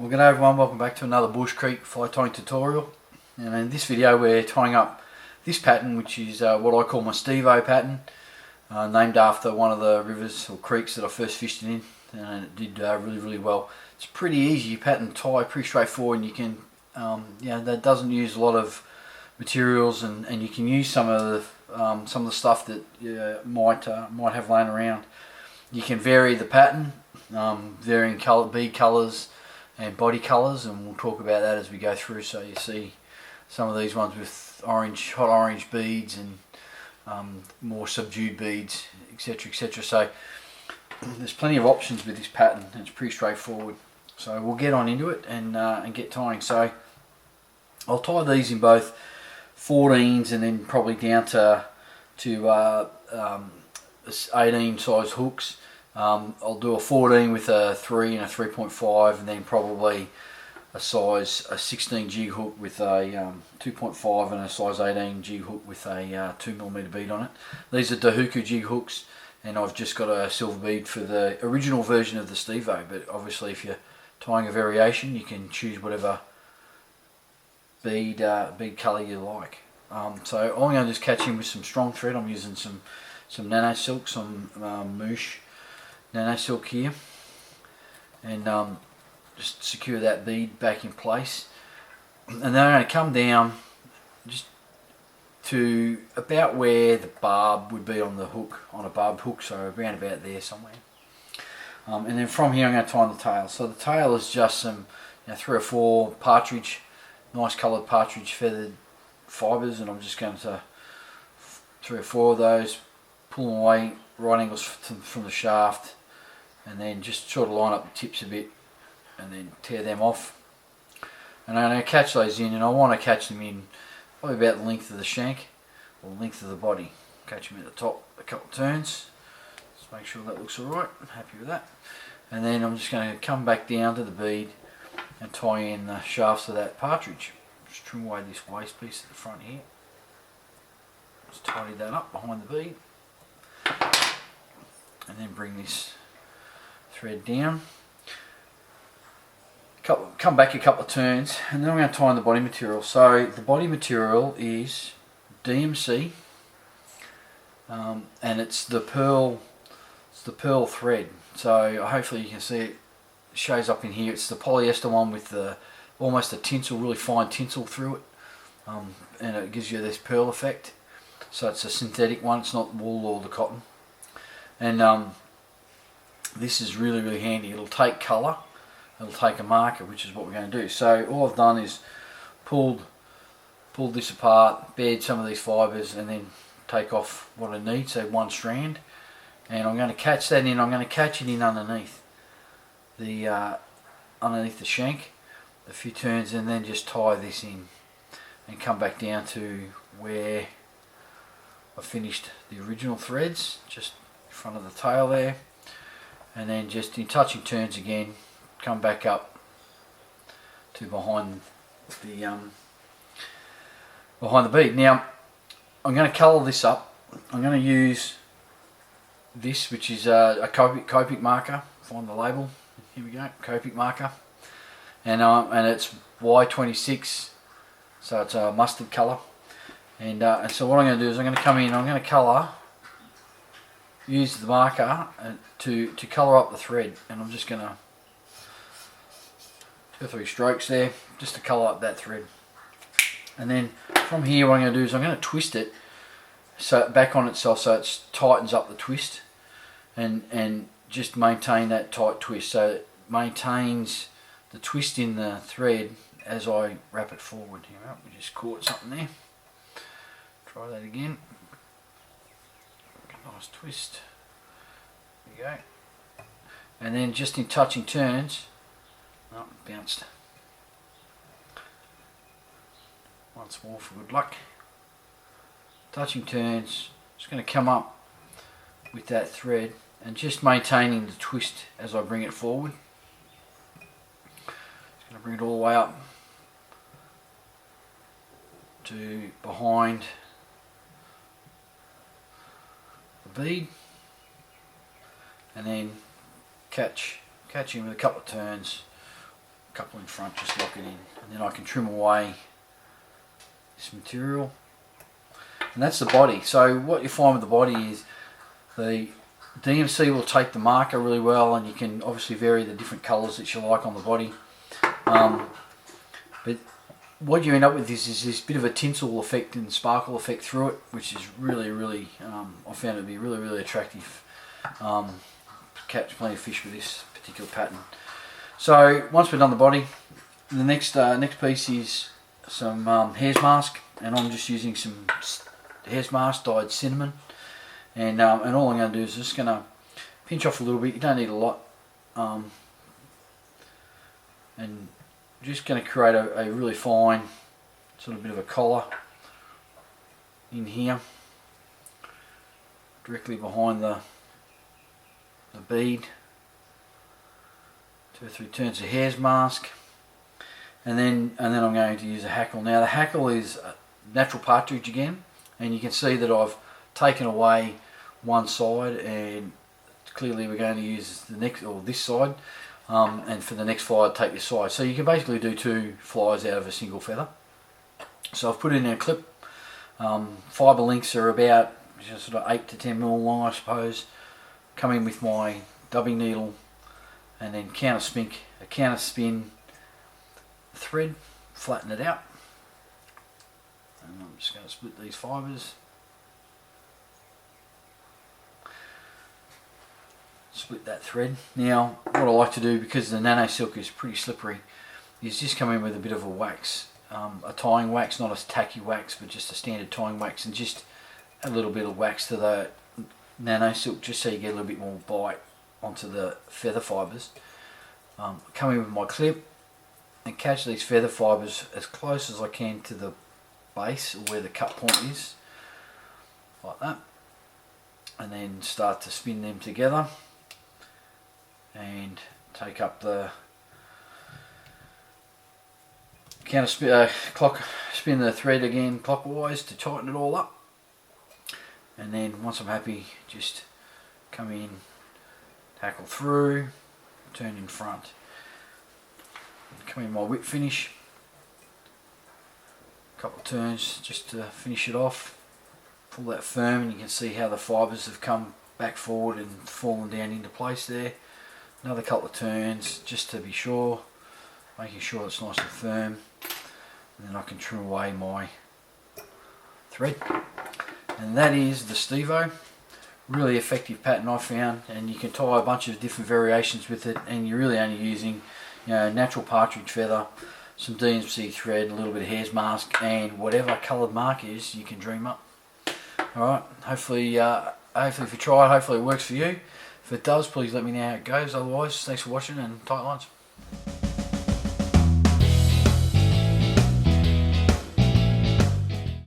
Well, g'day everyone, welcome back to another Bush Creek fly tying tutorial. And in this video we're tying up this pattern, which is what I call my Steavo pattern, named after one of the rivers or creeks that I first fished in, and it did really well. It's pretty easy pattern to tie, pretty straightforward, and you can, that doesn't use a lot of materials, and you can use some of the stuff that you might have laying around. You can vary the pattern, varying bead colours and body colours, and we'll talk about that as we go through. So you see some of these ones with hot orange beads and more subdued beads, etc, etc. So there's plenty of options with this pattern. It's pretty straightforward. So we'll get on into it and get tying. So I'll tie these in both 14s and then probably down to 18 size hooks. I'll do a 14 with a 3 and a 3.5, and then probably a 16 jig hook with a 2.5 and a size 18 jig hook with a 2mm bead on it. These are Dahuku jig hooks, and I've just got a silver bead for the original version of the Steavo, but obviously if you're tying a variation you can choose whatever bead colour you like. So I'm going to just catch in with some strong thread. I'm using some nano silk, some Moosh nano silk here, and just secure that bead back in place, and then I'm going to come down just to about where the barb would be on the hook, on a barbed hook, so around about there somewhere. And then from here I'm going to tie on the tail. So the tail is just some 3 or 4 partridge, nice coloured partridge feathered fibres, and I'm just going to 3 or 4 of those, pull them away right angles from the shaft, and then just sort of line up the tips a bit and then tear them off. And I'm going to catch those in, and I want to catch them in probably about the length of the shank or the length of the body. Catch them at the top a couple of turns. Just make sure that looks alright. I'm happy with that. And then I'm just going to come back down to the bead and tie in the shafts of that partridge. Just trim away this waste piece at the front here. Just tidy that up behind the bead. And then bring this thread down, come back a couple of turns, and then I'm going to tie in the body material. So the body material is DMC, and it's the pearl thread. So hopefully you can see it shows up in here. It's the polyester one with almost a tinsel, really fine tinsel through it, and it gives you this pearl effect. So it's a synthetic one, it's not wool or the cotton. And this is really handy. It'll take colour, it'll take a marker, which is what we're going to do. So all I've done is pulled this apart, bared some of these fibres, and then take off what I need, so one strand, and I'm going to catch that in. I'm going to catch it in underneath the shank a few turns, and then just tie this in and come back down to where I finished the original threads, just in front of the tail there. And then just in touching turns again, come back up to behind the bead. Now I'm going to colour this up. I'm going to use this, which is a Copic marker. Find the label. Here we go, Copic marker, and it's Y26, so it's a mustard colour. And so what I'm going to do is I'm going to come in. I'm going to colour. Use the marker to colour up the thread, and I'm just going to 2 or 3 strokes there just to colour up that thread. And then from here what I'm going to do is I'm going to twist it so back on itself, so it tightens up the twist, and just maintain that tight twist, so it maintains the twist in the thread as I wrap it forward. Here we just caught something there. Try that again. Nice twist. There you go. And then just in touching turns, oh, bounced. Once more for good luck. Touching turns, just going to come up with that thread and just maintaining the twist as I bring it forward. Just going to bring it all the way up to behind the bead, and then catch him with a couple of turns, a couple in front, just lock it in, and then I can trim away this material. And that's the body. So what you find with the body is the DMC will take the marker really well, and you can obviously vary the different colours that you like on the body. But what you end up with is this bit of a tinsel effect and sparkle effect through it, which is really, I found it to be really attractive. Catch plenty of fish with this particular pattern. So once we've done the body, the next piece is some hare's mask, and I'm just using some hare's mask dyed cinnamon, and all I'm going to do is just going to pinch off a little bit. You don't need a lot, and just going to create a really fine sort of bit of a collar in here, directly behind the bead. 2 or 3 turns of hare's mask, and then I'm going to use a hackle. Now the hackle is a natural partridge again, and you can see that I've taken away one side, and clearly we're going to use the next, or this side, and for the next fly I'd take this side. So you can basically do 2 flies out of a single feather. So I've put it in a clip. Fibre lengths are about just sort of 8 to 10 mil long, I suppose. Come in with my dubbing needle, and then counter spin thread, flatten it out, and I'm just going to split these fibres, split that thread. Now what I like to do, because the nano silk is pretty slippery, is just come in with a bit of a wax, a tying wax, not a tacky wax but just a standard tying wax, and just a little bit of wax to the nano silk, just so you get a little bit more bite onto the feather fibres. Come in with my clip and catch these feather fibres as close as I can to the base, where the cut point is, like that, and then start to spin them together and take up the spin the thread again clockwise to tighten it all up. And then once I'm happy, just come in, hackle through, turn in front, come in my whip finish, a couple of turns just to finish it off, pull that firm, and you can see how the fibres have come back forward and fallen down into place there. Another couple of turns just to be sure, making sure it's nice and firm, and then I can trim away my thread. And that is the Steavo. Really effective pattern I found, and you can tie a bunch of different variations with it, and you're really only using, natural partridge feather, some DMC thread, a little bit of hare's mask, and whatever coloured mark is you can dream up. Alright, hopefully if you try it, hopefully it works for you. If it does, please let me know how it goes. Otherwise, thanks for watching, and tight lines.